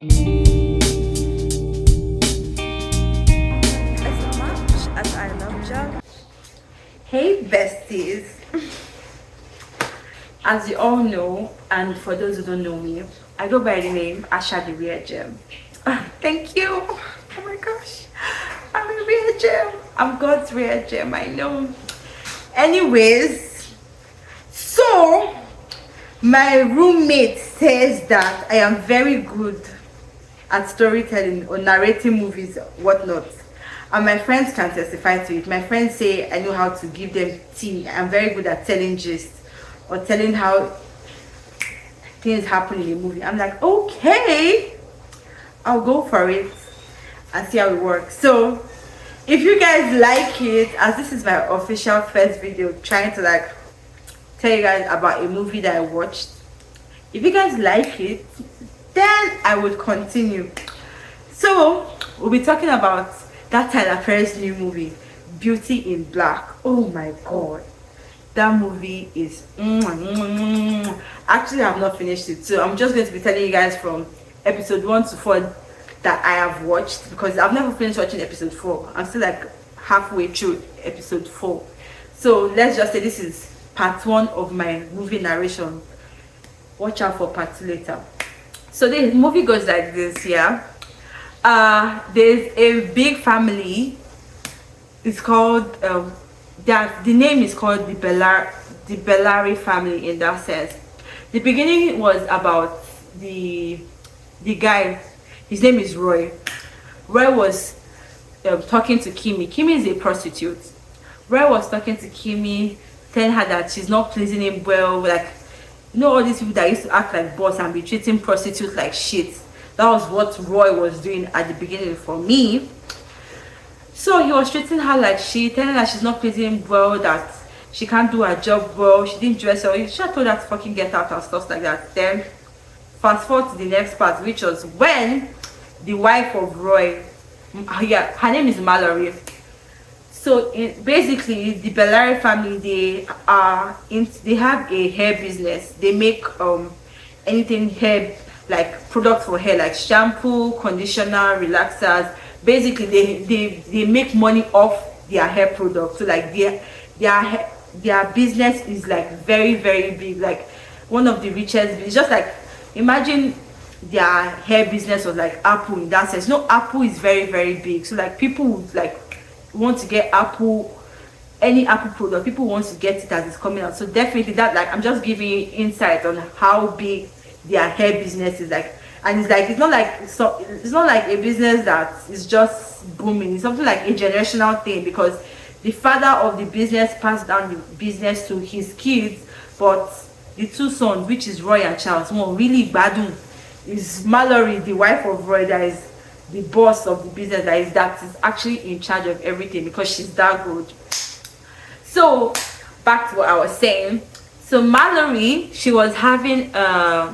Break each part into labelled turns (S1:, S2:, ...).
S1: As much as I love Jack. Hey besties. As you all know, and for those who don't know me, I go by the name Asha the Rare Gem. Thank you. Oh my gosh. I'm a rare gem. I'm God's rare gem, I know. Anyways, so my roommate says that I am very good at storytelling or narrating movies, whatnot. And my friends can testify to it. My friends say I know how to give them tea. I'm very good at telling gist or telling how things happen in a movie. I'm like, okay, I'll go for it and see how it works. So if you guys like it, as this is my official first video trying to like tell you guys about a movie that I watched, if you guys like it, then I would continue. So we'll be talking about that Tyler Perry's new movie, Beauty in Black. Oh my god, that movie is actually I've not finished it, so I'm just going to be telling you guys from episode 1 to 4 that I have watched, because I've never finished watching episode 4. I'm still like halfway through episode 4. So let's just say this is part 1 of my movie narration. Watch out for part 2 later. So the movie goes like this, yeah. There's a big family. It's called that the name is called the Bellari family. In that sense, the beginning was about the guy. His name is Roy. Roy was talking to Kimmy. Kimmy is a prostitute. Roy was talking to Kimmy, telling her that she's not pleasing him well. Like, you know, all these people that used to act like boss and be treating prostitutes like shit. That was what Roy was doing at the beginning for me. So he was treating her like shit, telling her she's not pleasing him well, that she can't do her job well, she didn't dress well. He should told her to fucking get out and stuff like that. Then fast forward to the next part, which was when the wife of Roy, yeah, her name is Mallory. So basically, the Bellari family, they have a hair business. They make anything hair, like products for hair, like shampoo, conditioner, relaxers. Basically, they make money off their hair products. So like their business is like very, very big, like one of the richest. It's just like, imagine their hair business was like Apple in that sense. No, Apple is very, very big. So like people would like want to get Apple, any Apple product, people want to get it as it's coming out. So definitely that, like, I'm just giving you insight on how big their hair business is, like. And it's like, it's not like a business that is just booming. It's something like a generational thing, because the father of the business passed down the business to his kids, but the two sons, which is Roy and Charles, one really badu is Mallory, the wife of Roy, that is the boss of the business, that is actually in charge of everything, because she's that good. So back to what I was saying. So Mallory, she was having a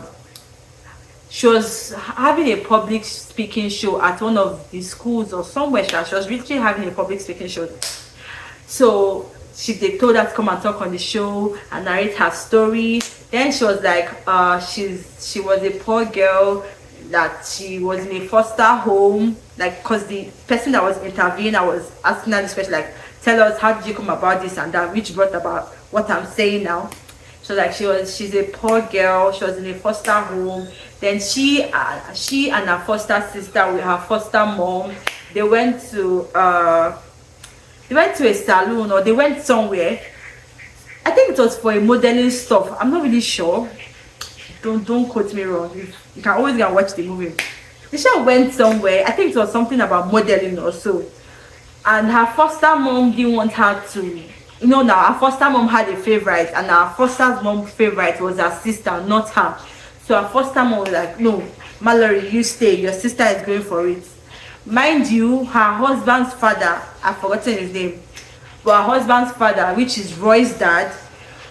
S1: public speaking show at one of the schools or somewhere. She was literally having a public speaking show. So they told her to come and talk on the show and narrate her story. Then she was like, she was a poor girl, that she was in a foster home, like, because the person that was interviewing, I was asking her this question, like, tell us, how did you come about this and that, which brought about what I'm saying now. So like, she's a poor girl, she was in a foster home. Then she and her foster sister with her foster mom, they went to a salon, or they went somewhere. I think it was for a modeling stuff. I'm not really sure. Don't quote me wrong. You can always go and watch the movie. The show went somewhere. I think it was something about modeling or so. And her foster mom didn't want her to, you know, now her foster mom had a favorite, and her foster mom's favorite was her sister, not her. So her foster mom was like, no, Mallory, you stay. Your sister is going for it. Mind you, her husband's father, I've forgotten his name, but her husband's father, which is Roy's dad,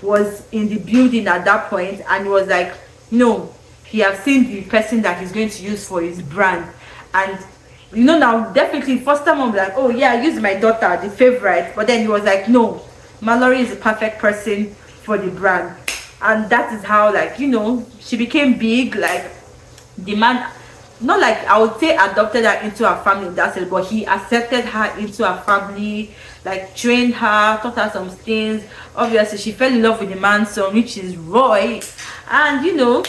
S1: was in the building at that point, and he was like, no, he has seen the person that he's going to use for his brand. And you know, now definitely foster mom was like, oh yeah, use my daughter, the favorite. But then he was like, no, Mallory is the perfect person for the brand. And that is how, like, you know, she became big. Like, the man not like I would say adopted her into her family in that sense, but he accepted her into her family, like trained her, taught her some things. Obviously, she fell in love with the man's son, which is Roy, and you know,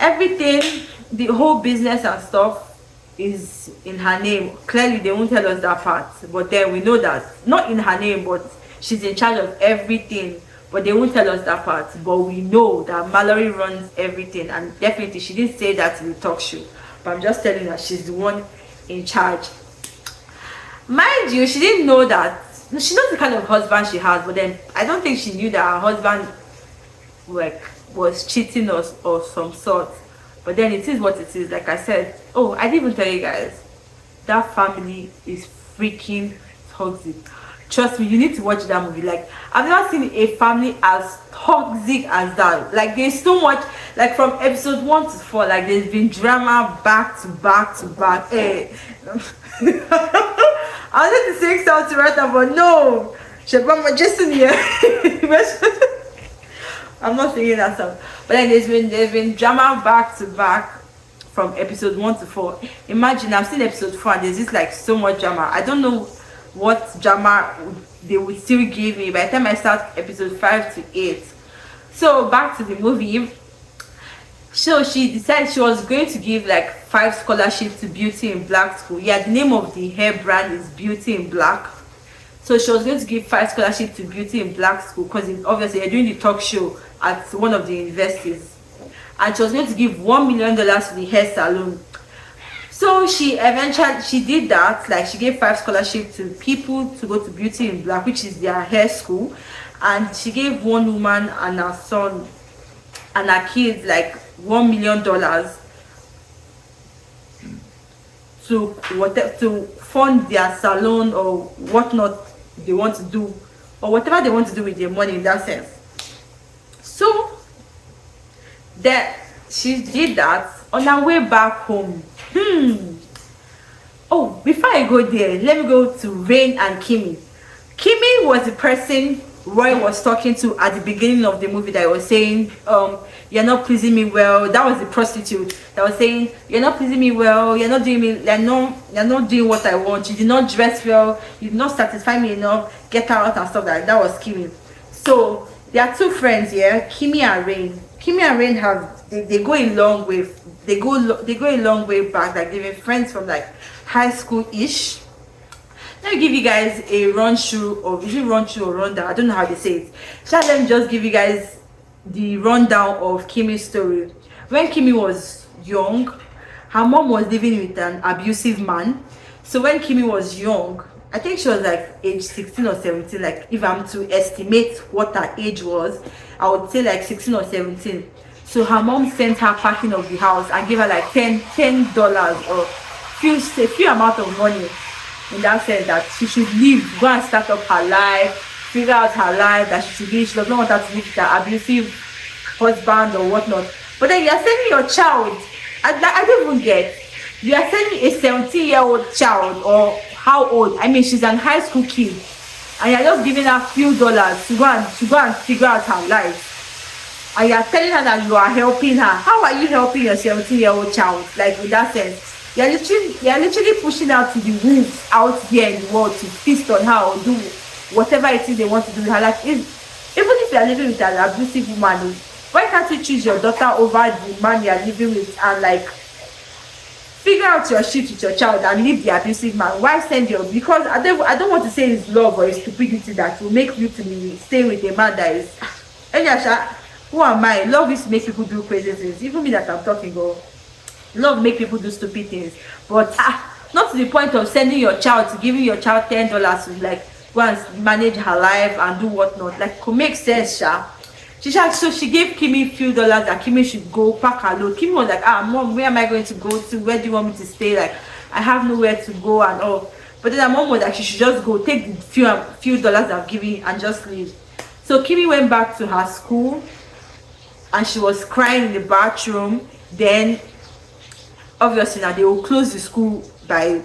S1: everything, the whole business and stuff is in her name. Clearly, they won't tell us that part, but then we know that not in her name, but she's in charge of everything. But they won't tell us that part, but we know that Mallory runs everything, and definitely she didn't say that in the talk show, but I'm just telling her she's the one in charge. Mind you, she didn't know that. She knows the kind of husband she has, but then I don't think she knew that her husband like was cheating or some sort. But then it is what it is. Like I said, oh, I didn't even tell you guys, that family is freaking toxic. Trust me, you need to watch that movie. Like, I've never seen a family as toxic as that. Like, there's so much, like from episode 1 to 4, like there's been drama back to back to back. Hey. I wanted to say something right now, but no. Shabama Jason here. I'm not singing that song. But then there's been drama back to back from episode 1 to 4. Imagine, I've seen episode 4 and there's just like so much drama. I don't know what drama they would still give me by the time I start episode 5 to 8. So back to the movie. So she decided she was going to give like 5 scholarships to Beauty in Black school. Yeah, the name of the hair brand is Beauty in Black. So she was going to give 5 scholarships to Beauty in Black school because obviously they're doing the talk show at one of the universities, and she was going to give $1 million to the hair salon. So she did that. Like, she gave 5 scholarships to people to go to Beauty in Black, which is their hair school, and she gave one woman and her son and her kids like $1 million to fund their salon or whatnot they want to do, or whatever they want to do with their money in that sense. So that she did that. On her way back home, oh, before I go there, let me go to Rain and Kimmy. Kimmy was the person Roy was talking to at the beginning of the movie that was saying, you're not pleasing me well. That was the prostitute that was saying, you're not pleasing me well, you're not doing what I want, you did not dress well, you did not satisfy me enough, get out and stuff like that. That was Kimmy. So there are 2 friends here, Kimmy and Rain. Kimmy and Rain have they go a long way. They go a long way back. Like, they've been friends from like high school ish. Let me give you guys a run through, or is it run through or rundown? I don't know how they say it. So let me just give you guys the rundown of Kimmy's story. When Kimmy was young, her mom was living with an abusive man. So when Kimmy was young, I think she was like age 16 or 17. Like, if I'm to estimate what her age was, I would say like 16 or 17. So her mom sent her packing of the house and gave her like $10 or a few amount of money, in that sense that she should leave, go and start up her life, figure out her life, that she should leave. She does not want her to live with her abusive husband or whatnot. But then you are sending your child, I don't even get, you are sending a 17-year-old child, or how old? I mean, she's an high school kid, and you're just giving her a few dollars to go and figure out her life. And you are telling her that you are helping her. How are you helping your 17-year-old child? Like, in that sense, you're literally pushing out to the wolves out there in the world to feast on her or do whatever it is they want to do with her. Like, even if you're living with an abusive woman, why can't you choose your daughter over the man you're living with and like figure out your shit with your child and leave the abusive man? Why send your, because I don't want to say it's love or it's stupidity that will make you to stay with a man that is who am I? Love is to make people do crazy things. Even me that I'm talking about, love make people do stupid things, but not to the point of sending your child, to giving your child $10 to like go and manage her life and do whatnot. Like, could make sense, Sha. So she gave Kimmy a few dollars that Kimmy should go pack her load. Kimmy was like, mom, where am I going to go to? Where do you want me to stay? Like, I have nowhere to go and all. But then her mom was like, she should just go, take the few dollars I've given and just leave. So Kimmy went back to her school and she was crying in the bathroom. Then obviously now they will close the school by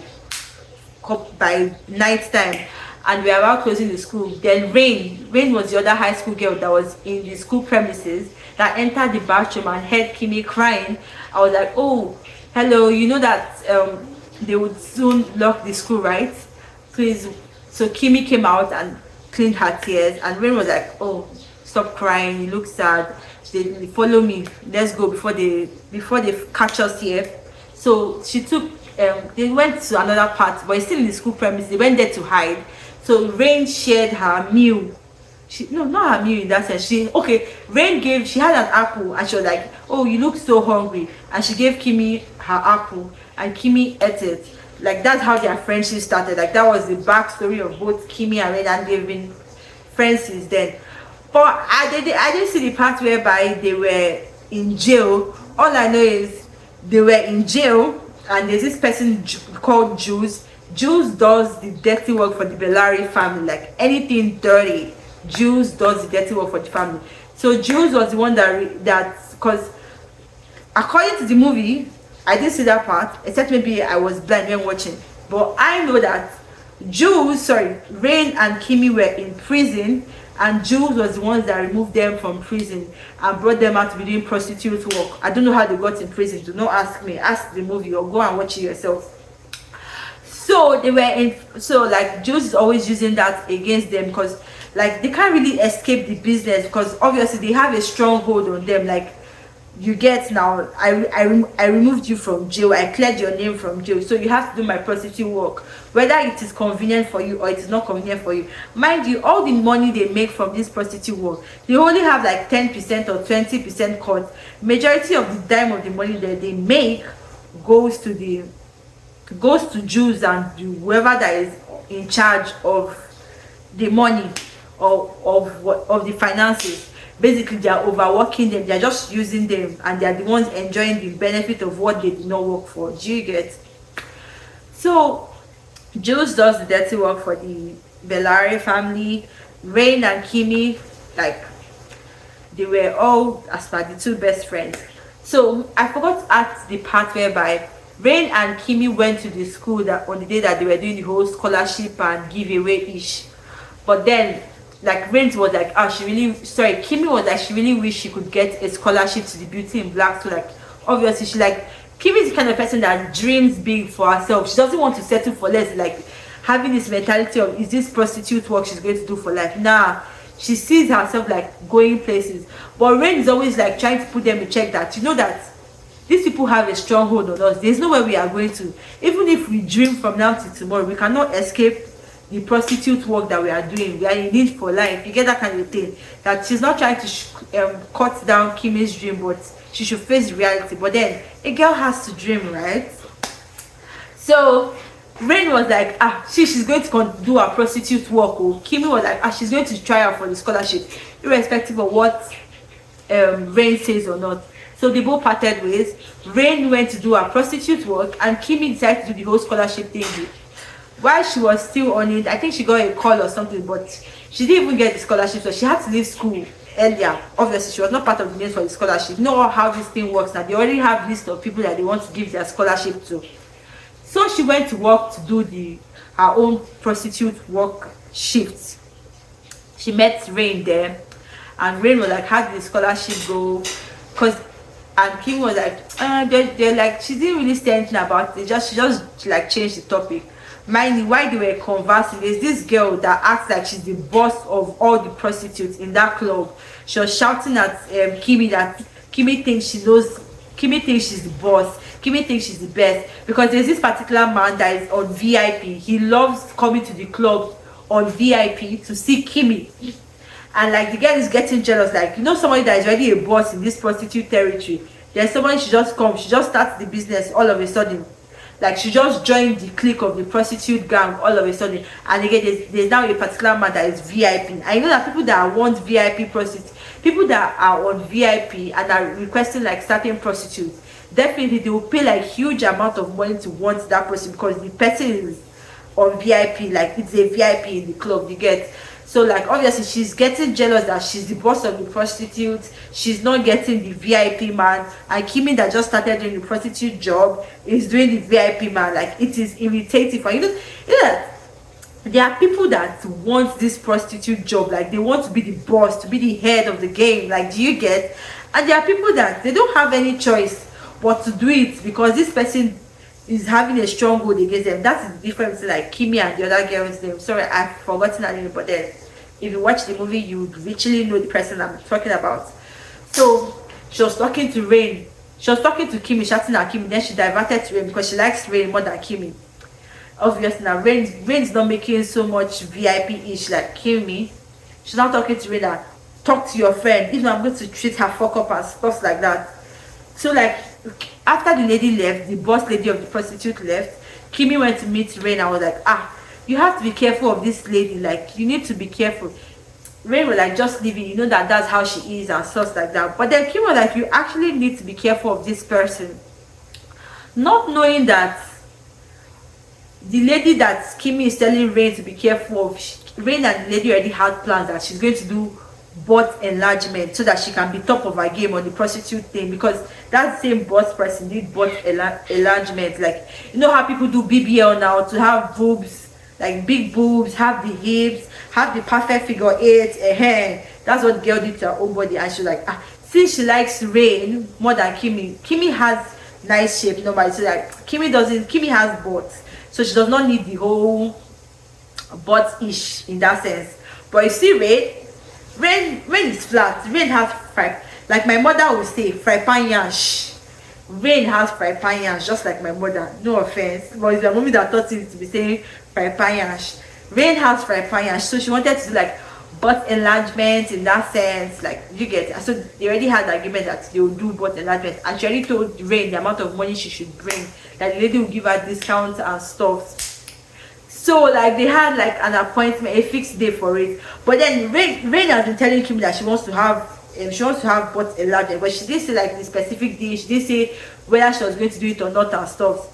S1: night time, and we are about closing the school. Then Rain was the other high school girl that was in the school premises that entered the bathroom and heard Kimmy crying. I was like, oh, hello, you know that they would soon lock the school, right? Please. So Kimmy came out and cleaned her tears, and Rain was like, oh, stop crying, you look sad. They follow me, let's go before they catch us here. So she took they went to another part, but it's still in the school premise. They went there to hide. So Rain shared her meal. She, no, not her meal in that sense. She, okay, Rain gave, she had an apple and she was like, oh, you look so hungry, and she gave Kimmy her apple and Kimmy ate it. Like, that's how their friendship started. Like, that was the backstory of both Kimmy and Rain, and they've been friends since then. But I didn't see the part whereby they were in jail. All I know is they were in jail, and there's this person called Jules. Jules does the dirty work for the Bellari family, like anything dirty. Jules does the dirty work for the family. So Jules was the one that because according to the movie, I didn't see that part, except maybe I was blind when watching. But I know that Rain and Kimmy were in prison, and Jules was the ones that removed them from prison and brought them out to be doing prostitute work. I don't know how they got in prison. Do not ask me. Ask the movie or go and watch it yourself. So they were in. So like Jules is always using that against them because like they can't really escape the business because obviously they have a strong hold on them. Like, you get now, I removed you from jail, I cleared your name from jail, so you have to do my prostitute work, whether it is convenient for you or it is not convenient for you. Mind you, all the money they make from this prostitute work, they only have like 10% or 20% cut. Majority of the dime of the money that they make goes to Jews and whoever that is in charge of the money or of the finances. Basically, they are overworking them, they are just using them, and they are the ones enjoying the benefit of what they did not work for. Do you get? So Jules does the dirty work for the Bellari family. Rain and Kimmy, like, they were all as per the two best friends. So I forgot to add the part whereby Rain and Kimmy went to the school that on the day that they were doing the whole scholarship and giveaway ish. But then like Rain was like, Kimmy was like, she really wished she could get a scholarship to the Beauty in Black. So like obviously she like, Kimmy is the kind of person that dreams big for herself. She doesn't want to settle for less, like having this mentality of, is this prostitute work she's going to do for life? Nah, she sees herself like going places. But Rain is always like trying to put them in check that, you know, that these people have a stronghold on us. There's nowhere we are going to. Even if we dream from now till tomorrow, we cannot escape the prostitute work that we are doing. We are in need for life. You get that kind of thing. That she's not trying to cut down Kimmy's dream, but she should face reality. But then a girl has to dream, right? So Rain was like, she's going to do her prostitute work. Oh. Kimmy was like, she's going to try out for the scholarship, irrespective of what Rain says or not. So they both parted ways. Rain went to do her prostitute work, and Kimmy decided to do the whole scholarship thing. While she was still on it, I think she got a call or something, but she didn't even get the scholarship, so she had to leave school earlier. Obviously, she was not part of the names for the scholarship. You know how this thing works now. They already have list of people that they want to give their scholarship to. So she went to work to do her own prostitute work shift. She met Rain there, and Rain was like, how did the scholarship go? And Kim was like, they're like, she didn't really say anything about it. She just like changed the topic. Mind you, while they were conversing, there's this girl that acts like she's the boss of all the prostitutes in that club. She was shouting at Kimmy that Kimmy thinks she knows, Kimmy thinks she's the boss, Kimmy thinks she's the best. Because there's this particular man that is on VIP. He loves coming to the club on VIP to see Kimmy. And like the girl is getting jealous, like, you know, somebody that is already a boss in this prostitute territory. There's somebody, she just starts the business all of a sudden. Like, she just joined the clique of the prostitute gang all of a sudden. And again, there's now a particular man that is VIP. And you know that people that want VIP prostitutes, people that are on VIP and are requesting like starting prostitutes, definitely they will pay like huge amount of money to want that person, because the person is on VIP, like it's a VIP in the club, you get. So like obviously she's getting jealous that she's the boss of the prostitutes, she's not getting the VIP man, and Kimmy that just started doing the prostitute job is doing the VIP man. Like, it is irritating for you know that there are people that want this prostitute job, like they want to be the boss, to be the head of the game, like, do you get? And there are people that they don't have any choice but to do it because this person is having a stronghold against them. That is the difference, like Kimmy and the other girl's name. Sorry, I've forgotten her name, but then if you watch the movie, you would literally know the person I'm talking about. So she was talking to Rain. She was talking to Kimmy, shouting at Kimmy. Then she diverted to Rain because she likes Rain more than Kimmy. Obviously, now Rain's not making so much VIP-ish like Kimmy. She's not talking to Rain that talk to your friend. If not, I'm going to treat her fuck up and stuff like that. So like after the lady left, the boss lady of the prostitute left, Kimmy went to meet Rain and was like, you have to be careful of this lady. Like you need to be careful. Rain was like, just leave it, you know that's how she is and stuff like that. But then Kim was like, you actually need to be careful of this person. Not knowing that the lady that Kimmy is telling Rain to be careful of, Rain and the lady already had plans that she's going to do butt enlargement so that she can be top of her game on the prostitute thing, because that same boss person did butt enlargement. Like, you know how people do BBL now to have boobs, like big boobs, have the hips, have the perfect figure eight, a hair. That's what girl did to her own body, and she's like, since she likes Rain more than Kimmy has nice shape normally, so like Kimmy has butt, so she does not need the whole butt-ish in that sense. But you see Rain is flat. Rain has fry, like my mother would say, fry pan yash. Rain has fry pan yash, just like my mother. No offense, but it's my mommy that taught him to be saying fry pan yash. Rain has fry pan yash, so she wanted to do like butt enlargement in that sense. Like, you get it? So they already had the agreement that they will do butt enlargement, and she already told Rain the amount of money she should bring, that the lady will give her discounts and stuff. So like they had like an appointment, a fixed day for it. But then Rain has been telling Kim that she wants to have butt enlargement, but she didn't say like the specific day. She didn't say whether she was going to do it or not and stuff.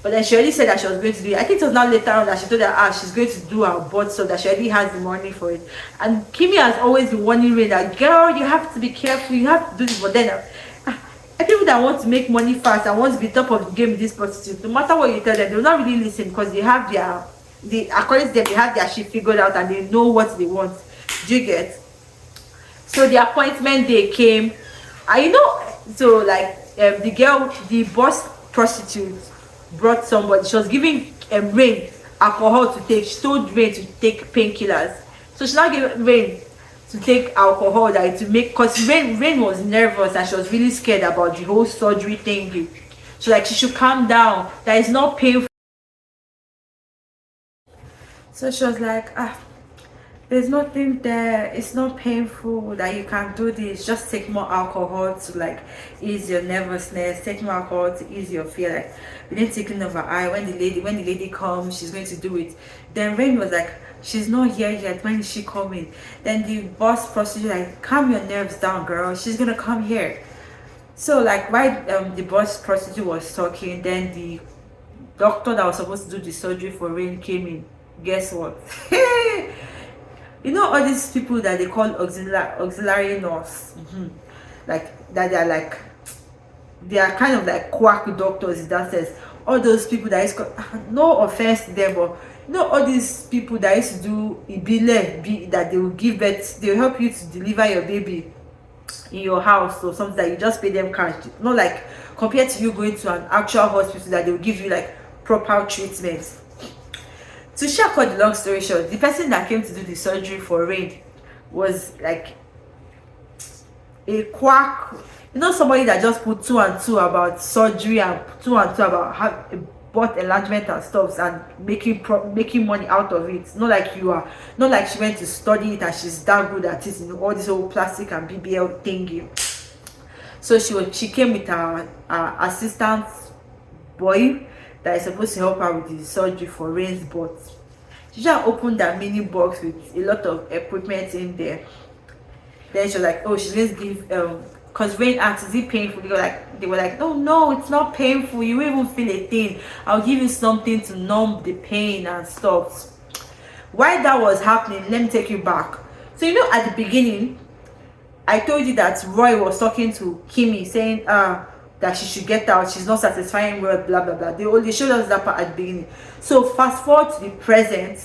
S1: But then she already said that she was going to do it. I think it was now later on that she told her she's going to do her butt, so that she already has the money for it. And Kimmy has always been warning Rain that, girl, you have to be careful, you have to do this. But then people that want to make money fast and want to be top of the game with this prostitute, no matter what you tell them, they will not really listen, because they have according to them, they have their shit figured out and they know what they want. Do you get? So the appointment day came, and so like the boss prostitute brought somebody. She was giving Rain alcohol to take. She told Rain to take painkillers, so she now gave Rain to take alcohol that to make, because Rain was nervous and she was really scared about the whole surgery thing. So like she should calm down, that it's not painful. So she was like, there's nothing there, it's not painful, that you can do this, just take more alcohol to like ease your nervousness, take more alcohol to ease your fear. Like, we didn't take it over eye. When the lady comes, she's going to do it. Then Rain was like, she's not here yet, when is she coming? Then the boss prostitute like, calm your nerves down, girl, she's gonna come here. So like while the boss prostitute was talking, then the doctor that was supposed to do the surgery for Rain came in. Guess what? You know all these people that they call auxiliary nurse, like that, they are kind of like quack doctors in that sense. All those people that is, no offense to them, but you know all these people that used to do ibile, that they will give birth, they will help you to deliver your baby in your house or something, that you just pay them cash. Not like compared to you going to an actual hospital that they will give you like proper treatment. To share cut the long story short, the person that came to do the surgery for Rain was like a quack. Somebody that just put 2 and 2 about surgery and 2 and 2 about butt enlargement and stuff, and making money out of it. Not like she went to study it and she's that good at it, all this whole plastic and BBL thingy. So she came with her assistant boy that is supposed to help her with the surgery for Rain's butt. She just opened that mini box with a lot of equipment in there. Then she was like, oh, she's going to give because Rain asked, is it painful? They were like, no, it's not painful, you won't even feel a thing, I'll give you something to numb the pain and stuff. While that was happening, let me take you back. So at the beginning I told you that Roy was talking to Kimmy, saying that she should get out, she's not satisfying well, blah blah blah. They showed us that part at the beginning. So fast forward to the present,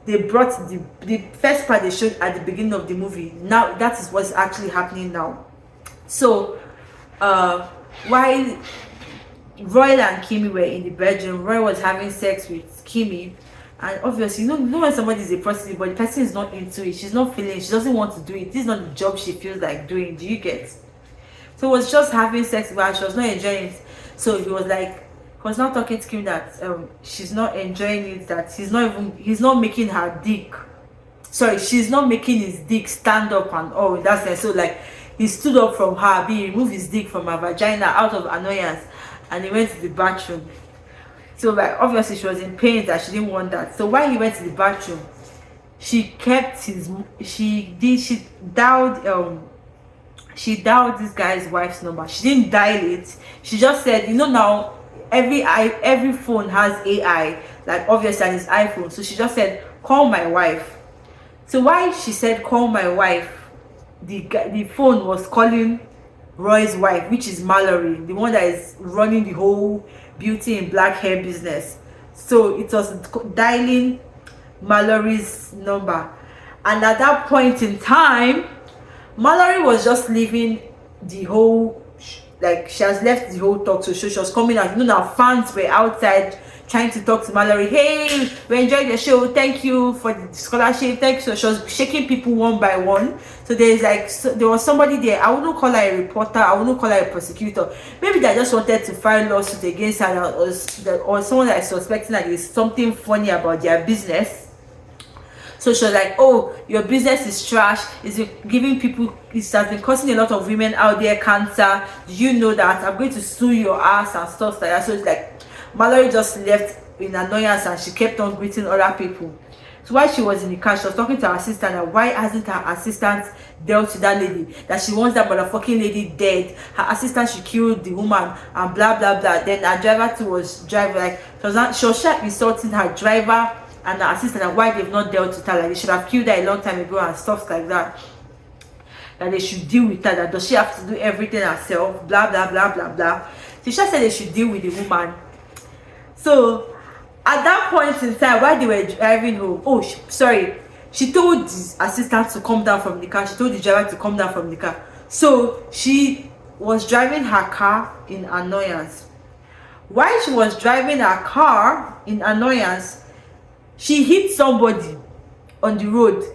S1: they brought the first part they showed at the beginning of the movie. Now that is what's actually happening now. So while Roy and Kimmy were in the bedroom. Roy was having sex with Kimmy, and obviously, you know when somebody is a prostitute, but the person is not into it. She's not feeling. She doesn't want to do it. This is not the job she feels like doing. Do you get? So he was just having sex with her. She was not enjoying it. So he was like, he was not talking to Kimmy that she's not enjoying it. That he's not making her dick. Sorry, she's not making his dick stand up and all in that sense. So like, he stood up from her, he removed his dick from her vagina out of annoyance, and he went to the bathroom. So like, obviously she was in pain that she didn't want that. So while he went to the bathroom, she dialed this guy's wife's number. She didn't dial it. She just said, now every phone has AI, like obviously on his iPhone. So she just said, call my wife. So while she said call my wife, the phone was calling Roy's wife, which is Mallory, the one that is running the whole beauty and black hair business. So it was dialing Mallory's number, and at that point in time, Mallory was just leaving the whole, like she has left the whole talk. So she was coming out. Now fans were outside trying to talk to Mallory. Hey, we enjoyed the show. Thank you for the scholarship. Thank you. So she was shaking people one by one. So there was somebody there. I wouldn't call her a reporter. I wouldn't call her a prosecutor. Maybe they just wanted to file lawsuit against her, or someone that is suspecting that there's something funny about their business. So she was like, oh, your business is trash. It's giving people, it has been causing a lot of women out there cancer. Did you know that? I'm going to sue your ass and stuff like that. So it's like, Mallory just left in annoyance, and she kept on greeting other people. So while she was in the car, she was talking to her assistant, and why hasn't her assistant dealt with that lady? That she wants that motherfucking lady dead. Her assistant should kill the woman and blah blah blah. Then her driver too was driving, like she was insulting her driver and her assistant, and why they've not dealt with her. Like they should have killed her a long time ago and stuff like that. That they should deal with her. That does she have to do everything herself? Blah blah blah blah blah. So she said they should deal with the woman. So at that point in time, while they were driving home, she told the assistant to come down from the car. She told the driver to come down from the car. So she was driving her car in annoyance. While she was driving her car in annoyance, she hit somebody on the road.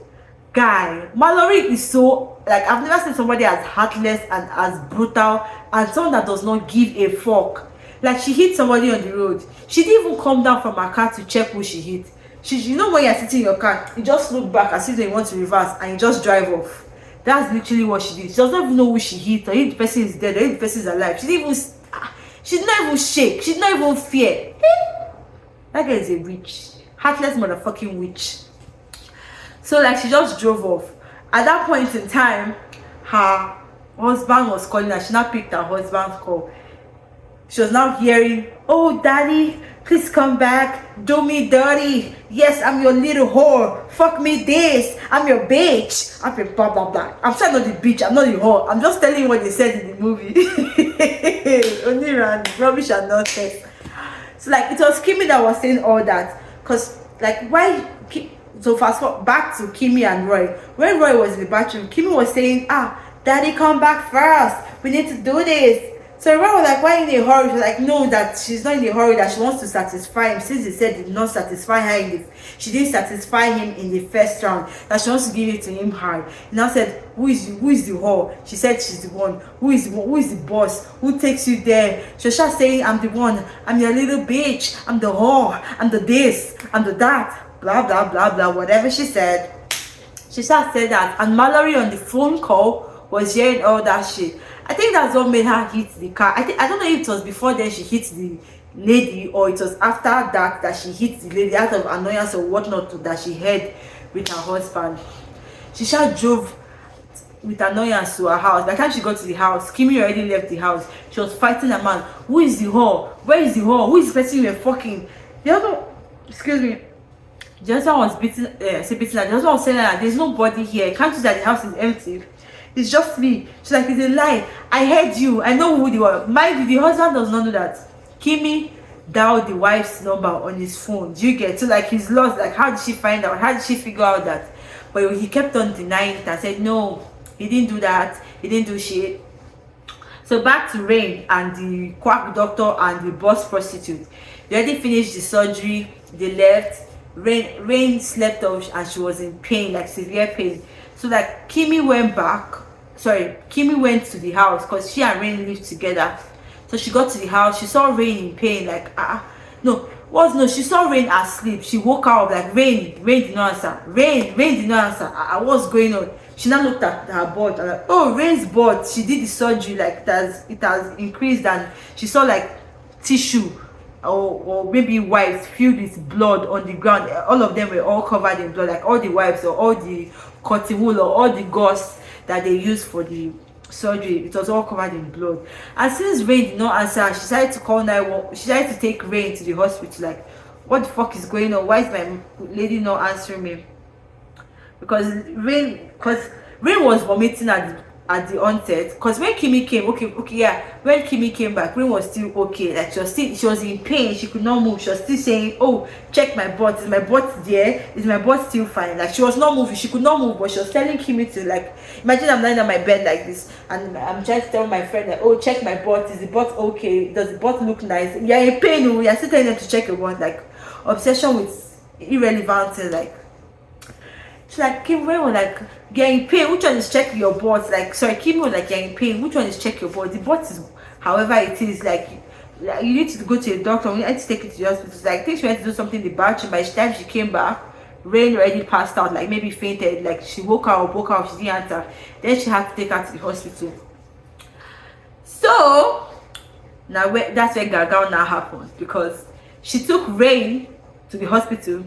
S1: Guy, Mallory is so, like, I've never seen somebody as heartless and as brutal, and someone that does not give a fuck. Like, she hit somebody on the road. She didn't even come down from her car to check who she hit. When you're sitting in your car, you just look back as if you want to reverse, and you just drive off. That's literally what she did. She doesn't even know who she hit, or if the person is dead, or if the person is alive. She's not even shake. She's not even fear. That girl is a witch. Heartless motherfucking witch. So like, she just drove off. At that point in time, her husband was calling her. She now picked her husband's call. She was now hearing, oh daddy, please come back, do me dirty. Yes, I'm your little whore. Fuck me this. I'm your bitch. I'm your blah blah blah. I'm sorry, not the bitch. I'm not the whore. I'm just telling you what they said in the movie. Only ran rubbish and nonsense. So like, it was Kimmy that was saying all that. Cause like, why? So fast forward back to Kimmy and Roy. When Roy was in the bathroom, Kimmy was saying, daddy, come back first. We need to do this. So Roy was like, why in a hurry? She was like, no, that she's not in a hurry, that she wants to satisfy him. Since he said did not satisfy her she didn't satisfy him in the first round, that she wants to give it to him hard. He now said, who is the whore? She said she's the one. Who is the boss? Who takes you there? She was just saying, I'm the one. I'm your little bitch. I'm the whore. I'm the this. I'm the that. Blah blah blah blah. Whatever she said. She just said that, and Mallory on the phone call was hearing all that shit. I think that's what made her hit the car. I don't know if it was before then she hit the lady, or it was after that she hit the lady out of annoyance or whatnot that she had with her husband. She just drove with annoyance to her house. By the time she got to the house, Kimmy already left the house. She was fighting a man. Who is the whore? Where is the whore? Who is the person you were fucking? The other, excuse me. The husband was beating her. The husband was saying that there's nobody here. Can't you see that the house is empty? It's just me. She's like, it's a lie. I heard you. I know who they were. Mind you, the husband does not know that Kimmy dialed the wife's number on his phone. Do you get? So like, he's lost. Like, how did she find out? How did she figure out that? But he kept on denying it and said, no, he didn't do that. He didn't do shit. So back to Rain and the quack doctor and the boss prostitute. They already finished the surgery. They left. Rain slept off and she was in pain, like severe pain. So like Kimmy went back. Sorry, Kimmy went to the house because she and Rain lived together. So she got to the house. She saw Rain in pain. Like no, was no. She saw Rain asleep. She woke up like Rain did not answer. Rain did not answer. What's going on? She now looked at her board and like, oh, Rain's board. She did the surgery, like it has increased, and she saw like tissue or maybe wipes filled with blood on the ground. All of them were all covered in blood, like all the wipes or all the cotton wool or all the gauze that they used for the surgery. It was all covered in blood. And since Rain did not answer, she decided to call 911. She decided to take Rain to the hospital. Like, what the fuck is going on? Why is my lady not answering me? Because Rain was vomiting at the onset. Because when Kimmy came, when Kimmy came back, Rain was still okay. Like she was in pain. She could not move. She was still saying, "Oh, check my butt. Is my butt there? Is my butt still fine?" Like she was not moving. She could not move, but she was telling Kimmy to like, imagine I'm lying on my bed like this, and I'm just telling my friend that, "Oh, check my butt. Is the butt okay? Does the butt look nice? You're in pain. Oh, you're still telling them to check your butt." Like obsession with irrelevant things, like. She's like, Kim, when was like, you're in pain, which one is check your butt? Like, sorry, Kim was like, you're in pain, which one is check your butt? The butt is, however it is, like you need to go to a doctor, you need to take it to the hospital. Like, I think she went to do something in the bathroom. By the time she came back, Rain already passed out, like maybe fainted, like she woke up, she didn't answer. Then she had to take her to the hospital. So, now that's where Gaga now happened, because she took Rain to the hospital.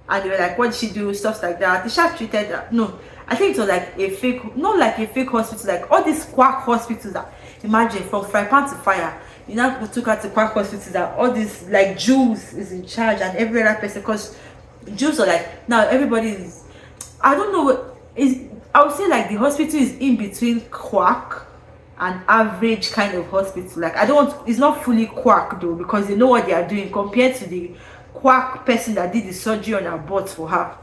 S1: And they were like, what did she do? Stuff like that. They should have treated her. No, I think it was like a fake, not like a fake hospital, like all these quack hospitals that, imagine, from fry pan to fire. You now took her to quack hospitals that all these, like Jews is in charge and every other person, because Jews are like, now everybody is, I don't know what is, I would say like the hospital is in between quack and average kind of hospital. Like I don't want, it's not fully quack though, because they know what they are doing compared to the quack person that did the surgery on her butt for her.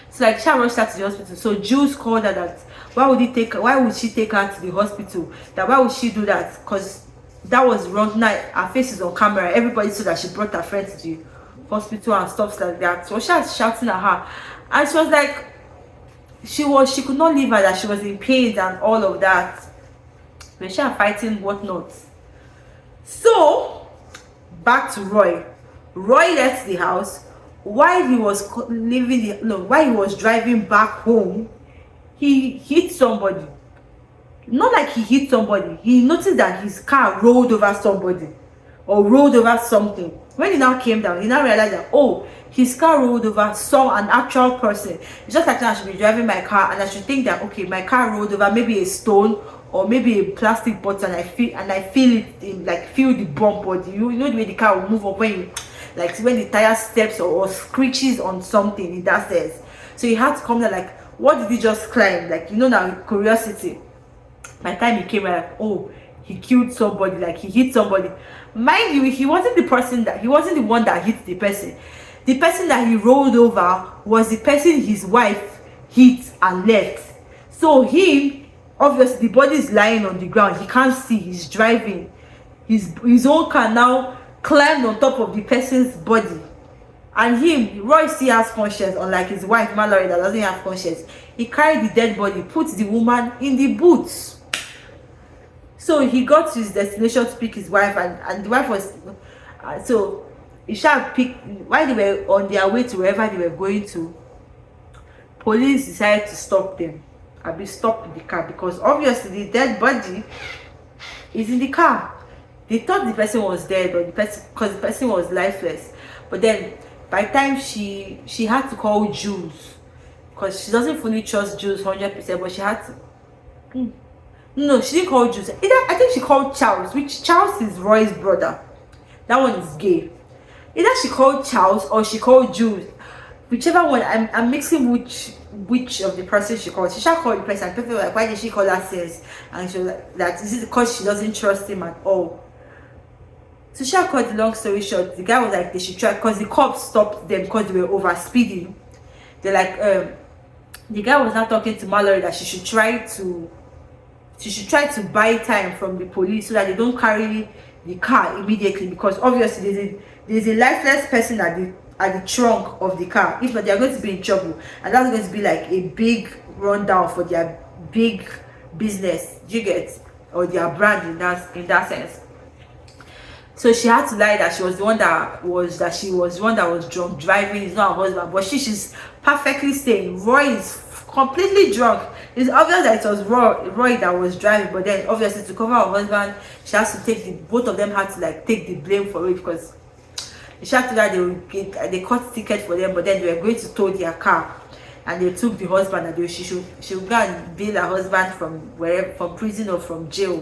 S1: So like she rushed her to the hospital. So Jules called her that why would she take her to the hospital? That why would she do that? Because that was wrong. Now her face is on camera. Everybody saw that she brought her friend to the hospital and stuff like that. So she was shouting at her, and she was like, she could not leave her, that she was in pain and all of that. But she was fighting whatnot. So back to Roy. Roy left the house. While he was while he was driving back home, he hit somebody. Not like he hit somebody. He noticed that his car rolled over somebody or rolled over something. When he now came down, he now realized that, oh, his car rolled over an actual person. It's just like now I should be driving my car and I should think that, okay, my car rolled over maybe a stone or maybe a plastic bottle, and I feel it in, like feel the bump, or you know the way the car will move up when you, like when the tire steps or screeches on something, it does this. So he had to come there like, what did he just climb? Like, you know, now curiosity. By the time he came, like, oh, he killed somebody, like he hit somebody. Mind you, he wasn't the one that hit the person. The person that he rolled over was the person his wife hit and left. So him, obviously the body is lying on the ground, he can't see, he's driving. His own car now climbed on top of the person's body, and Roy still has conscience, unlike his wife Mallory that doesn't have conscience. He carried the dead body, put the woman in the boots. So he got to his destination to pick his wife, and the wife was so he shall pick. While they were on their way to wherever they were going to, police decided to stop them. Be stopped the car, because obviously the dead body is in the car. They thought the person was dead, but because the person was lifeless. But then by the time she had to call Jules, because she doesn't fully trust Jules 100%, but she had to. No, she didn't call Jules. I think she called Charles, which Charles is Roy's brother. That one is gay. Either she called Charles or she called Jules. Whichever one, I'm mixing which of the person she called. She shall call the person. People were like, why did she call her sis? And she was like, that is it because she doesn't trust him at all. So she cut the long story short. The guy was like, they should try, because the cops stopped them because they were over speeding. They're like, the guy was now talking to Mallory that she should try to she should try to buy time from the police so that they don't carry the car immediately, because obviously there's a lifeless person at the trunk of the car. If not, they are going to be in trouble, and that's going to be like a big rundown for their big business, you get, or their brand in that sense. So she had to lie that she was the one that was drunk driving. It's not her husband, but she's perfectly sane. Roy is completely drunk. It's obvious that it was Roy that was driving, but then obviously to cover her husband, she has to take both of them had to like take the blame for it, because the shot that they cut ticket for them, but then they were going to tow their car, and they took the husband, and she should go and bail her husband from prison or from jail,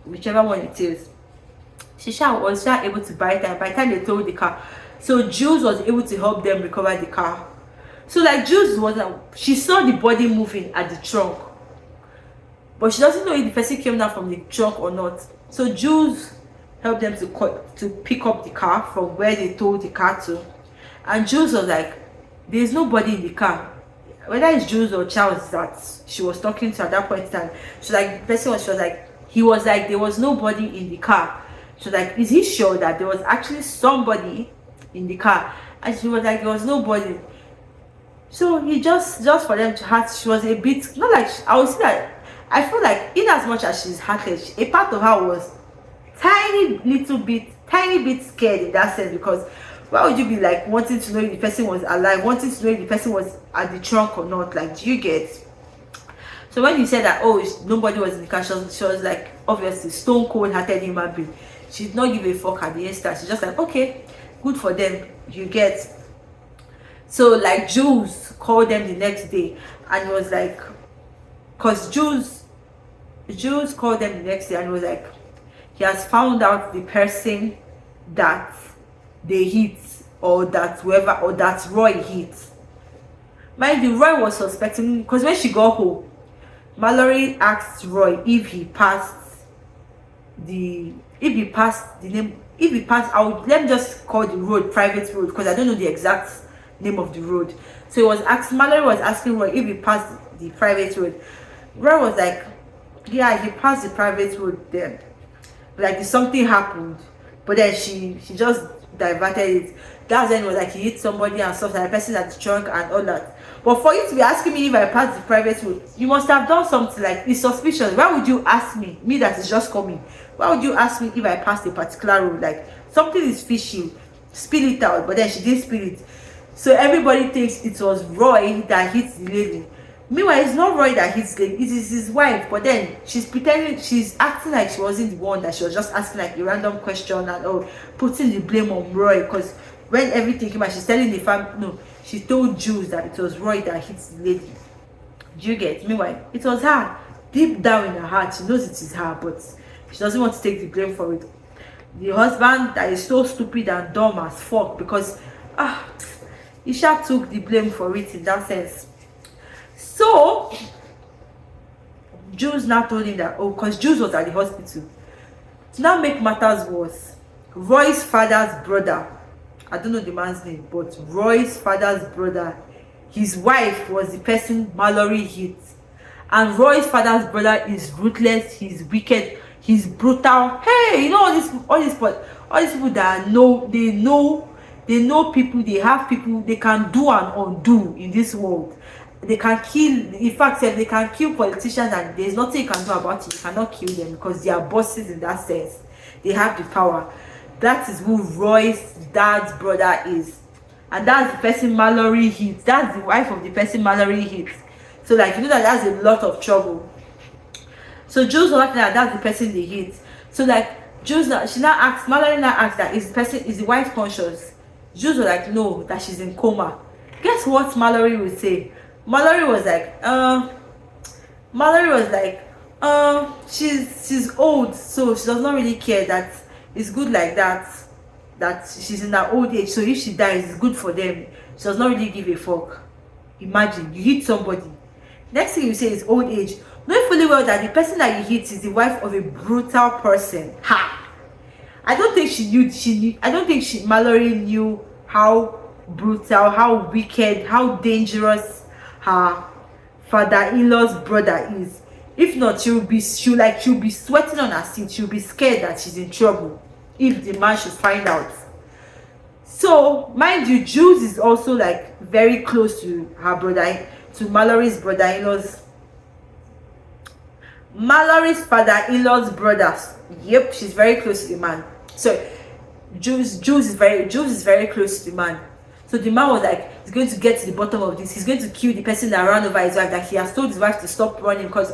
S1: whichever one it is. She was able to buy time. By the time they towed the car, so Jules was able to help them recover the car. So like Jules she saw the body moving at the trunk, but she doesn't know if the person came down from the trunk or not. So Jules helped them to pick up the car from where they towed the car to, and Jules was like, "There's nobody in the car." Whether it's Jules or Charles that she was talking to at that point in time, she was like, he was like, there was nobody in the car. She was like, is he sure that there was actually somebody in the car? And she was like, there was nobody. So he just for them to hurt, she was a bit, not like, I would say that, I feel like in as much as she's hurted, a part of her was tiny bit scared in that sense, because why would you be like wanting to know if the person was alive, wanting to know if the person was at the trunk or not? Like, do you get? So when you said that, oh, nobody was in the car, she was like, obviously stone cold hearted human being. She did not give a fuck at the instant. She's just like, okay, good for them, you get. So like Jules called them the next day, and it was like, because Jules called them the next day, and it was like, he has found out the person that they hit, or that Roy hit. Mind you, Roy was suspecting, because when she got home, Mallory asked Roy if he passed the name, let me just call the road private road, because I don't know the exact name of the road. So Mallory was asking Roy if he passed the private road. Roy was like, yeah, he passed the private road there. Like something happened, but then she just diverted it. That's when it was like he hit somebody and stuff, like the person at the trunk and all that. But for you to be asking me if I passed the private road, you must have done something. Like, it's suspicious. Why would you ask me that is just coming? Why would you ask me if I passed a particular road? Like, something is fishy. Spill it out, but then she didn't spill it. So everybody thinks it was Roy that hit the lady. Meanwhile, it's not Roy that hits the lady, it is his wife. But then she's acting like she wasn't the one, that she was just asking like a random question and putting the blame on Roy. Because when everything came out, she's telling the family, no, she told Jules that it was Roy that hit the lady. Do you get? Meanwhile, it was her. Deep down in her heart, she knows it is her, but she doesn't want to take the blame for it. The husband that is so stupid and dumb as fuck, because Isha took the blame for it in that sense. So Jules now told him that, because Jules was at the hospital. To now make matters worse, Roy's father's brother, I don't know the man's name, but Roy's father's brother, his wife was the person Mallory hit. And Roy's father's brother is ruthless, he's wicked, he's brutal. Hey, you know all these people that they know people, they have people, they can do and undo in this world. They can kill, in fact, they can kill politicians, and there's nothing you can do about it. You cannot kill them because they are bosses in that sense. They have the power. That is who Roy's dad's brother is. And that's the person Mallory hit. That's the wife of the person Mallory hit. So like, you know that that's a lot of trouble. So Jules was like, that's the person they hit. So like, Mallory now asked that, is the wife conscious? Jules was like, no, that she's in coma. Guess what Mallory would say? Mallory was like, she's old, so she does not really care, that it's good like that she's in her old age, so if she dies, it's good for them. She does not really give a fuck. Imagine, you hit somebody. Next thing you say is old age. Knowing fully well that the person that you hit is the wife of a brutal person. I don't think Mallory knew how brutal, how wicked, how dangerous her father-in-law's brother is. If not, she'll be sweating on her seat. She'll be scared that she's in trouble if the man should find out. So mind you, Jules is also like very close to her brother, to Mallory's brother-in-law's, Mallory's father-in-law's brothers. Yep, she's very close to the man. So Jules is very close to the man. So the man was like, he's going to get to the bottom of this. He's going to kill the person that ran over his wife, that he has told his wife to stop running because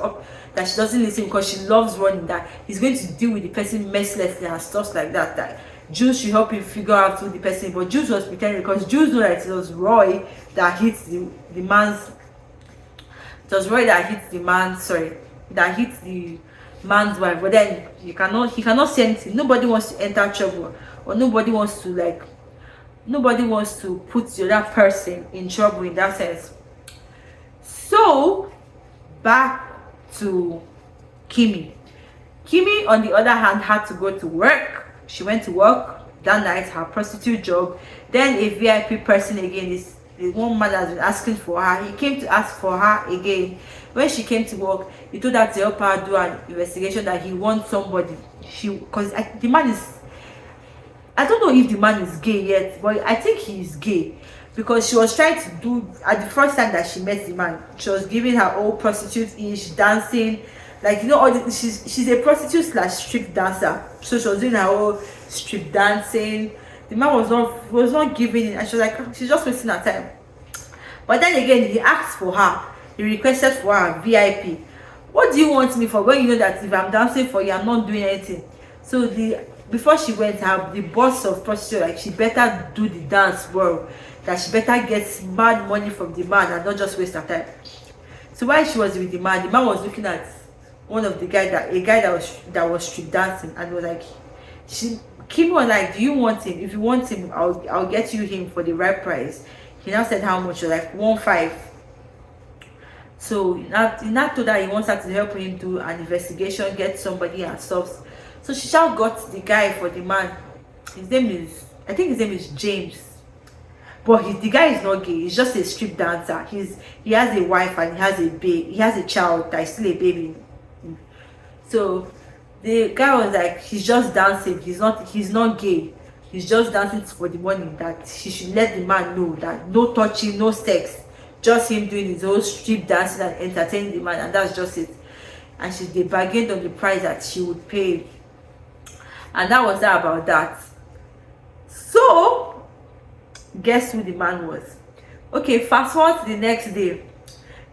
S1: that she doesn't listen because she loves running, that he's going to deal with the person mercilessly and stuff like that, that Jules should help him figure out who the person is. But Jules was pretending because Jules knew that it was Roy that hit the man's, it was Roy that hit the man, that hit the man's wife. But then he cannot say anything. Nobody wants to enter trouble, or nobody wants to put the other person in trouble in that sense. So back to Kimmy. Kimmy, on the other hand, had to go to work. She went to work that night, her prostitute job. Then a VIP person again, is the one man has been asking for her. He came to ask for her again. When she came to work, he told her to help her do an investigation, that he wants somebody. Because the man is, I don't know if the man is gay yet, but I think he is gay, because she was trying to do, at the first time that she met the man, she was giving her old prostitute-ish dancing, like, you know, all the, she's a prostitute / strip dancer, so she was doing her old strip dancing. The man was not giving it, and she was like, she's just wasting her time. But then again, he asked for her, he requested for her VIP. What do you want me for, when you know that if I'm dancing for you, I'm not doing anything? So before she went, the boss of prostitute, like, she better do the dance well, that she better get mad money from the man and not just waste her time. So while she was with the man was looking at one of the guy that was street dancing, and was like, Kim was like, do you want him? If you want him, I'll get you him for the right price. He now said how much? Like 1.5. So he now told her he wants her to help him do an investigation, get somebody and stuff. So she now got the guy for the man. I think his name is James. But the guy is not gay. He's just a strip dancer. He has a wife and he has a baby. He has a child that is still a baby. So the guy was like, he's just dancing. He's not gay. He's just dancing for the money. That she should let the man know that no touching, no sex, just him doing his own strip dancing and entertaining the man, and that's just it. And they bargained on the price that she would pay. And that was that about that. So guess who the man was? Okay, fast forward to the next day.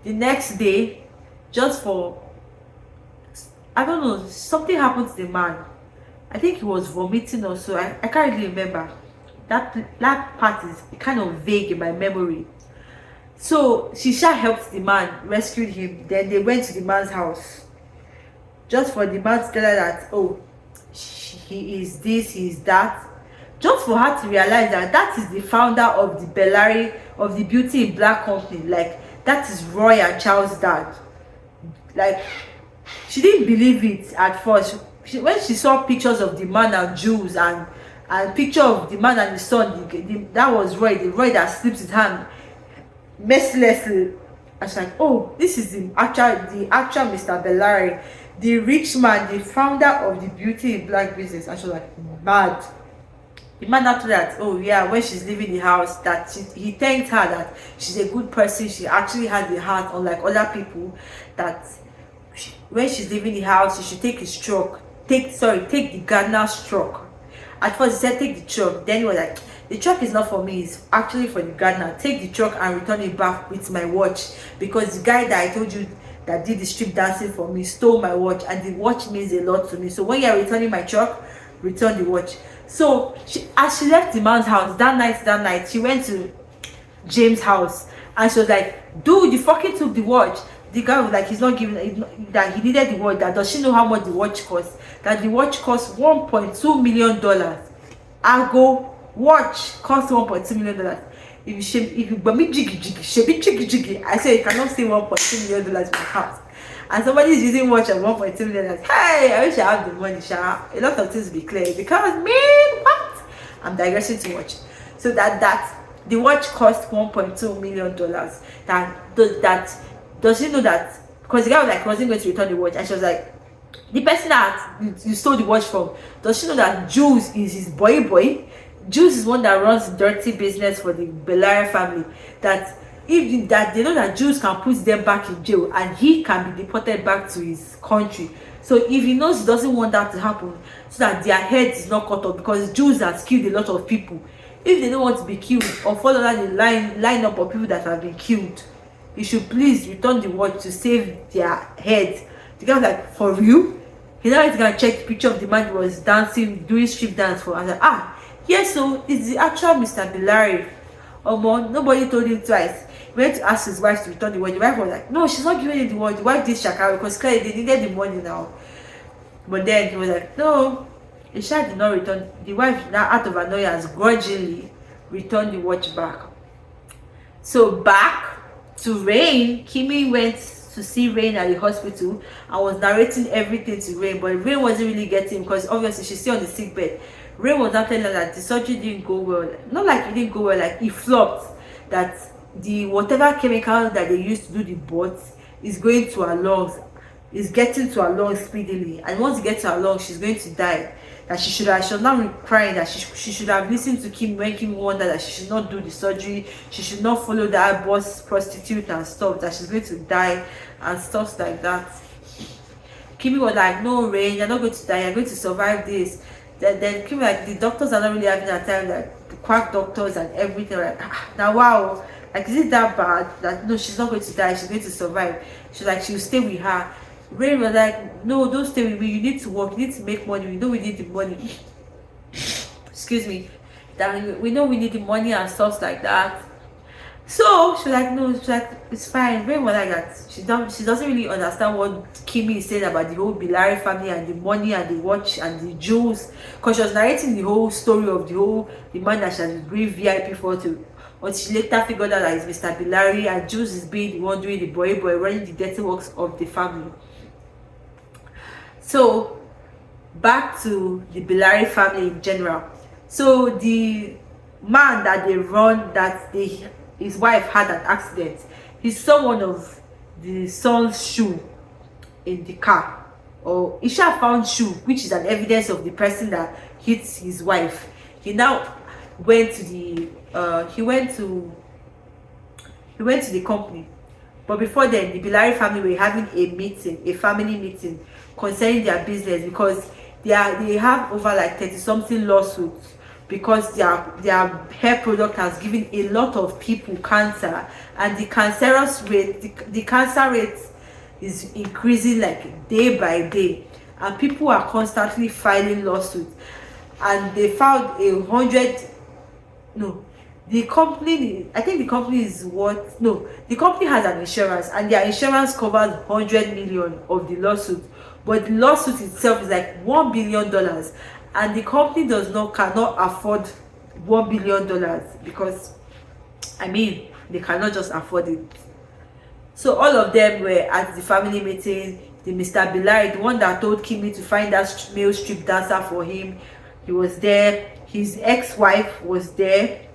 S1: The next day, just for, I don't know, something happened to the man. I think he was vomiting or so. I can't really remember. That part is kind of vague in my memory. So Shisha helped the man, rescued him. Then they went to the man's house, just for the man to tell her that, oh, he is this, he is that. Just for her to realize that is the founder of the Bellari, of the Beauty in Black company. Like, that is Roy and Charles' dad. Like, she didn't believe it at first. When she saw pictures of the man and Jules, and picture of the man and his son, that was Roy, the Roy that slips his hand mercilessly. I was like, oh, this is the actual Mr. Bellari, the rich man, the founder of the Beauty in Black business. And she was like, mad. The man after that, oh yeah, when she's leaving the house, that he thanked her that she's a good person. She actually had the heart, unlike other people, that when she's leaving the house, she should take his truck. Take the gardener's truck. At first he said take the truck, then he was like, the truck is not for me, it's actually for the gardener. Take the truck and return it back with my watch, because the guy that I told you that did the strip dancing for me stole my watch, and the watch means a lot to me. So when you're returning my truck, return the watch. So as she left the man's house that night, she went to James' house, and she was like, dude, you fucking took the watch. The guy was like, he's not giving, that he needed the watch. That does she know how much the watch costs? That the watch costs $1.2 million. I go, watch costs $1.2 million. If you but me jiggy, I say you cannot see $1.2 million in my house. And somebody is using watch at $1.2 million. Hey, I wish I have the money, Sha. A lot of things be clear, because man, what? I'm digressing too much. So that the watch cost $1.2 million. That does he know that because the guy was like, wasn't going to return the watch, and she was like, the person that you stole the watch from, does she know that Jules is his boy? Jules is one that runs dirty business for the Belare family. That if that they know that Jules can put them back in jail and he can be deported back to his country. So if he knows he doesn't want that to happen, so that their head is not cut off, because Jules has killed a lot of people. If they don't want to be killed or fall under the line up of people that have been killed, he should please return the watch to save their head. The guy was like, for real? He now is gonna check the picture of the man who was dancing, doing street dance for. I was like, yes, so it's the actual Mr. Bilari. Nobody told him twice. He went to ask his wife to return the watch. The wife was like, no, she's not giving him the watch. The wife did shakara because clearly they needed the money now. But then he was like, no, the child did not return. The wife now, out of annoyance, grudgingly returned the watch back. So back to Rain, Kimmy went to see Rain at the hospital and was narrating everything to Rain, but Rain wasn't really getting, because obviously she's still on the sick bed. Rain was not telling her that the surgery didn't go well. Not like it didn't go well, like it flopped. That the whatever chemical that they used to do the bots is going to her lungs, is getting to her lungs speedily, and once it gets to her lungs, she's going to die. That she was now crying that she should have listened to Kim when Kim warned her that she should not do the surgery, she should not follow that boss prostitute and stuff, that she's going to die and stuff like that. Kimmy was like, no, Rain, you're not going to die, you're going to survive this. Then Kimmy, like, the doctors are not really having a time, like the quack doctors and everything, like, now wow, like, is it that bad? That no, she's not going to die, she's going to survive. She's like, she'll stay with her. Rain was like, no, don't stay with me, you need to work, you need to make money, we know we need the money. Excuse me. That we know we need the money and stuff like that. So she's like, no, she's like, it's fine. Rain was like that. She doesn't really understand what Kimmy is saying about the whole Bilari family and the money and the watch and the jewels. Because she was narrating the whole story of the man that she has been VIP for to. But she later figured out that it's Mr. Bilari and Jules is being the one doing the boy running the dirty works of the family. So back to the Bilari family in general. So the man that they run, that his wife had an accident, he saw one of the son's shoe in the car, or Isha found shoe, which is an evidence of the person that hits his wife. He now went to the he went to the company. But before then, the Bilari family were having a family meeting concerning their business, because they have over like 30 something lawsuits, because their hair product has given a lot of people cancer, and the cancerous rate, the cancer rate is increasing like day by day, and people are constantly filing lawsuits. And they filed the company, I think the company is the company has an insurance, and their insurance covers 100 million of the lawsuit, but the lawsuit itself is like $1 billion, and the company cannot afford $1 billion, because I mean, they cannot just afford it. So all of them were at the family meeting. The Mr. Bilari, the one that told Kimmy to find that male strip dancer for him, he was there. His ex-wife was there.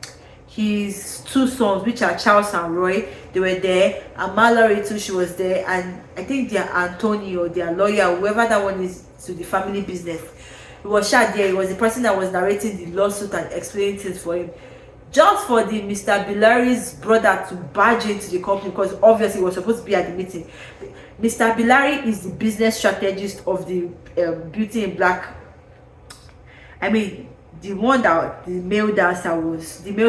S1: His two sons, which are Charles and Roy, they were there, and Mallory too, she was there, and I think their Antonio, their lawyer, whoever that one is to the family business, he was shot there. He was the person that was narrating the lawsuit and explaining things for him, just for the Mr. Bilari's brother to barge into the company, because obviously he was supposed to be at the meeting. Mr. Bilari is the business strategist of the Beauty in Black. I mean, the one that the male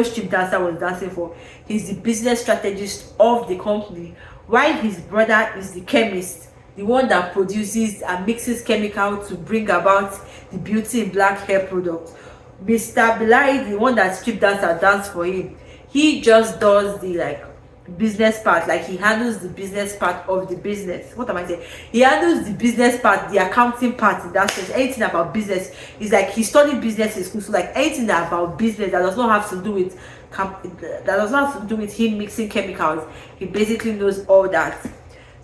S1: strip dancer was dancing for. He's the business strategist of the company, while his brother is the chemist, the one that produces and mixes chemical to bring about the Beauty in Black hair product. Mr. Bilari, the one that strip dancer dance for him, he just does the business part, like he handles the business part of the business. What am I saying? He handles the business part, the accounting part, in that sense. Anything about business is like he studied business in school, so like anything about business that does not have to do with him mixing chemicals, he basically knows all that.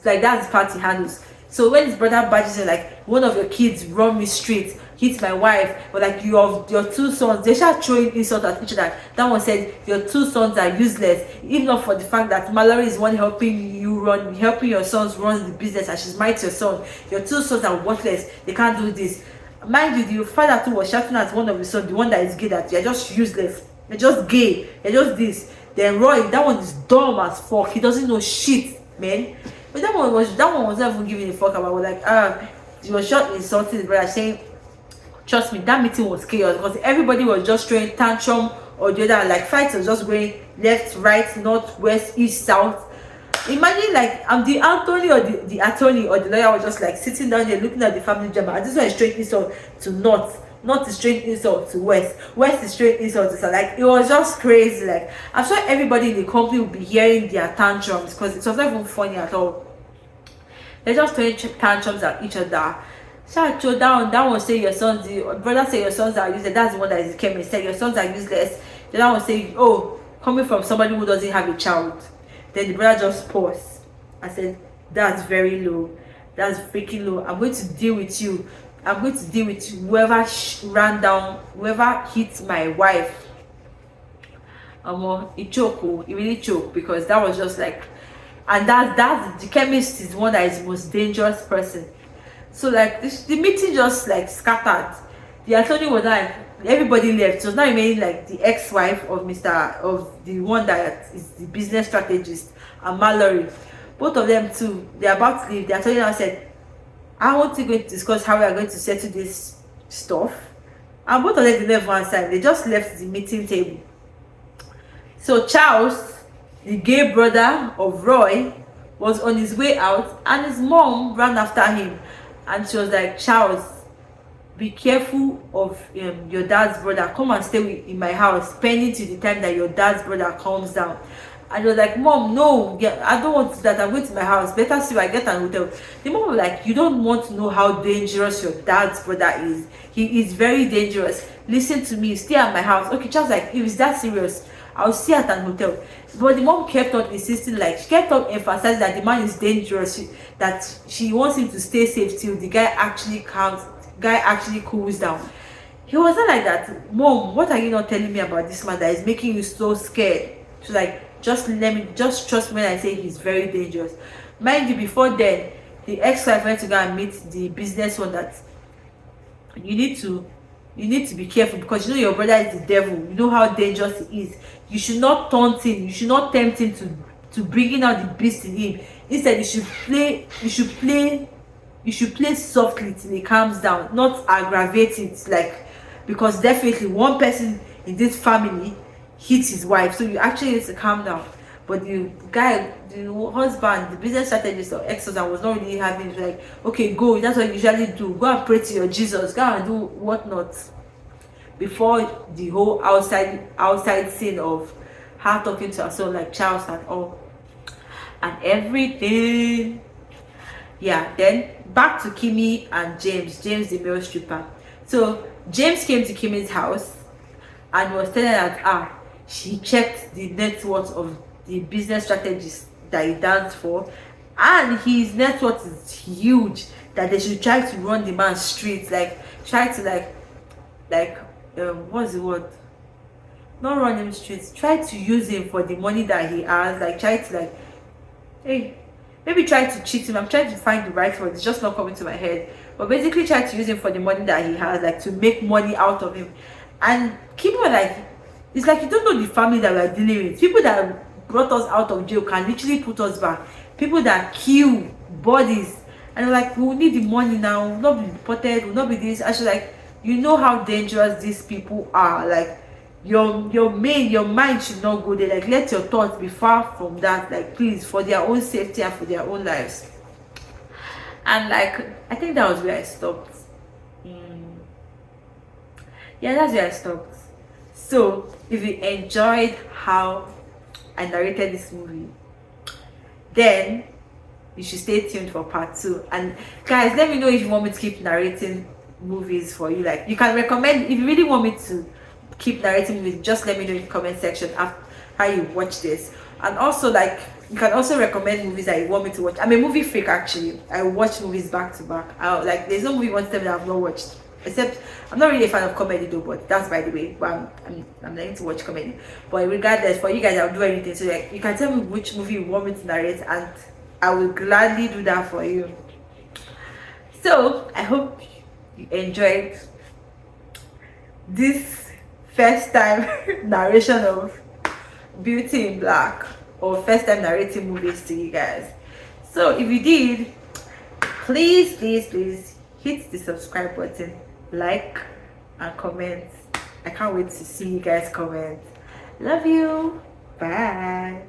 S1: So like that's the part he handles. So when his brother badges in, like, one of your kids run me straight, hit my wife, or like your two sons, they start throwing insults at each other. That one said, your two sons are useless, if not for the fact that Mallory is one helping you helping your sons run the business, and she's married to your son. Your two sons are worthless, they can't do this. Mind you, the father too was shouting at one of his sons, the one that is gay, that you're just useless, you're just gay, you're just this. Then Roy, that one is dumb as fuck, he doesn't know shit, man. But that one was not even giving a fuck about. Like he was just insulting the brother, saying, trust me, that meeting was chaos because everybody was just throwing tantrum or the other. Like fights was just going left, right, north, west, east, south. Imagine like I'm the attorney or the attorney or the lawyer was just like sitting down there looking at the family drama. And this one is straight insult to north is straight insult to west is straight insult to south. Like it was just crazy. Like I'm sure everybody in the company would be hearing their tantrums because it was not even funny at all. They're just throwing tantrums at each other. So that one say your sons, the brother say your sons are useless. That's the one that is came and said your sons are useless. The other one say, oh, coming from somebody who doesn't have a child. Then the brother just paused. I said, that's very low. That's freaking low. I'm going to deal with you. I'm going to deal with whoever ran down, whoever hit my wife. He choked. He really choked because that was just like, and that's the chemist is one that is the most dangerous person. So like the meeting just like scattered. The attorney was like, everybody left. So it's not remaining like the ex-wife of the one that is the business strategist and Mallory. Both of them too, they're about to leave. The attorney now said, I want to go to discuss how we are going to settle this stuff. And both of them didn't have one side. They just left the meeting table. So Charles, the gay brother of Roy, was on his way out and his mom ran after him. And she was like, Charles, be careful of your dad's brother. Come and stay in my house, pending to the time that your dad's brother comes down. And he was like, Mom, no, I don't want that. I'm going to my house. Better see I get an hotel. The mom was like, you don't want to know how dangerous your dad's brother is. He is very dangerous. Listen to me. Stay at my house. Okay, Charles like, if it's that serious, I'll stay at an hotel. But the mom kept on insisting, like she kept on emphasizing that the man is dangerous, that she wants him to stay safe till the guy actually cools down. He wasn't like that. Mom, what are you not telling me about this man that is making you so scared? She's like, just trust me when I say he's very dangerous. Mind you, before then, the ex-wife went to go and meet the business one that you need to be careful because you know your brother is the devil. You know how dangerous he is. You should not taunt him. You should not tempt him to bringing out the beast in him. Instead, you should play softly till he calms down, not aggravate it. Like, because definitely one person in this family hits his wife, so you actually need to calm down. But the guy, the husband, the business strategist or ex-husband was not really having it. Like, okay, go, that's what you usually do. Go and pray to your Jesus. Go and do whatnot. Before the whole outside scene of her talking to her son like Charles and all. And everything. Yeah, then back to Kimmy and James the male stripper. So James came to Kimmy's house and was telling her that she checked the net worth of the business strategist that he danced for, and his net worth is huge, that they should try to run the man's streets, like try to what's the word, not run him streets, try to use him for the money that he has, like try to maybe try to cheat him. I'm trying to find the right word, it's just not coming to my head, but basically try to use him for the money that he has, like to make money out of him. And Kim was like, it's like you don't know the family that we are dealing with. People that brought us out of jail can literally put us back. People that kill bodies, and like, we will need the money now, we'll not be deported, we'll not be this. Actually, like, you know how dangerous these people are. Like, your mind should not go there. Like, let your thoughts be far from that. Like, please, for their own safety and for their own lives. And like, I think that was where I stopped. Yeah, that's where I stopped. So if you enjoyed how I narrated this movie, then you should stay tuned for part 2. And guys, let me know if you want me to keep narrating movies for you. Like, you can recommend, if you really want me to keep narrating movies, just let me know in the comment section after how you watch this. And also, like, you can also recommend movies that you want me to watch. I'm a movie freak, actually. I watch movies back to back. Like, there's no movie one time that I've not watched, except I'm not really a fan of comedy though, but that's by the way. But I'm learning to watch comedy. But regardless, for you guys, I'll do anything. So like, you can tell me which movie you want me to narrate, and I will gladly do that for you. So I hope you enjoyed this first time narration of Beauty in Black, or first time narrating movies to you guys. So if you did, please hit the subscribe button, like and comment. I can't wait to see you guys comment. Love you. Bye.